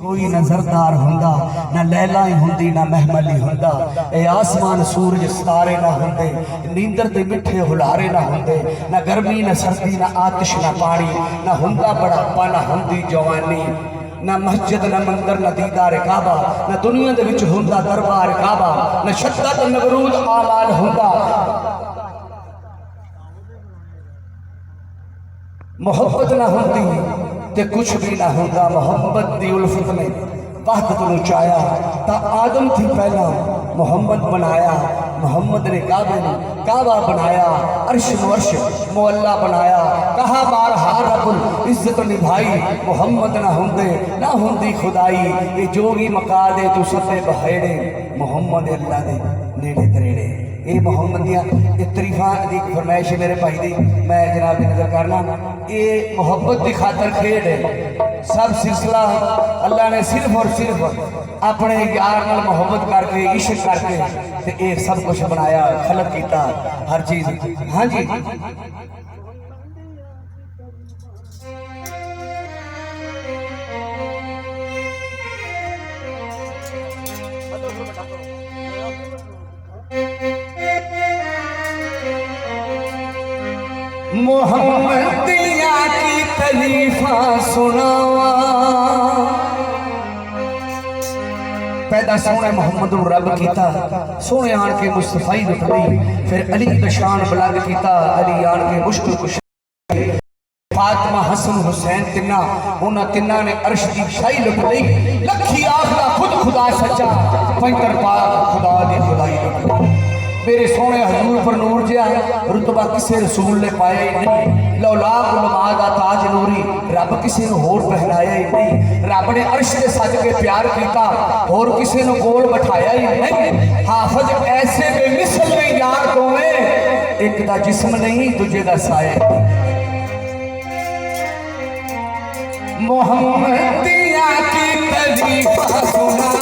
कोई न जरदार हुंदा, न लैला ही हुंदी, न महमल ही हुंदा। ए आसमान सूरज सितारे ना हुंदे, नींदर ते मिठे हुलारे ना हुंदे, न गर्मी न सर्दी, न आतिश न पानी, न हुंदा बुढ़ापा, न हुंदी जवानी। न मस्जिद न मंदिर न दीदार काबा, न दुनिया दे विच हुंदा दरबार काबा, न शद्दत नगरूद आमाल हुंदा। मोहब्बत ना हुंदी ते कुछ भी ना होंदा। मोहब्बत दी उल्फत ने वहदत नूं चाया, ता आदम थी पहला मोहम्मद बनाया। मोहम्मद ने काबे नूं काबा बनाया, अर्श नूं अर्श मुअल्ला बनाया। कहा बार हार रब्बुल इज्जत निभाई, मोहम्मद ना हुंदे ना हुंदी खुदाई। ये जोगी मका दे तू सफे बहेड़े, मोहम्मद अल्लाह दे नेड़े तरेड़े। ये मोहम्मदियाँ ये तरीफा की फरमाइश मेरे भाई दी मैं जनाब की नजर करना। ये मोहब्बत की खातर खेड है। सब सिलसिला अल्लाह ने सिर्फ और सिर्फ अपने यार नाल मोहब्बत करके इश्क करके ते ये सब कुछ बनाया, खलक किया हर चीज। हाँ जी मोहम्मदिया की तरीफा सुनावा। पैदा सोने मोहम्मद रब किया, सोने आन के मुस्तफाई निकली, फिर अली का शान बुलंद किया, अली आन के मुश्किल कुश। फातिमा हसन हुसैन तिन्ना उन्होंने तिन्ना ने अर्श की शाही लुट ली। लखी आखदा खुद खुदा सच्चा, पैंतर पाक खुदा दी खुदाई लुट ली। मेरे सोने हजूर पर नूर जिया रुतबा किसी रसूल ने पाया ही नहीं। लौलाक उलमा दा ताज नूरी रब किसी ने होर पहनाया ही नहीं। रब ने अर्श के सज के प्यार किया, होर किसी ने कोल बैठाया ही नहीं। हाफज ऐसे बेमिसल में यार दोवें, एक दा जिस्म नहीं दूजे दा साया। मोहम्मदिया की तरीफा सुना।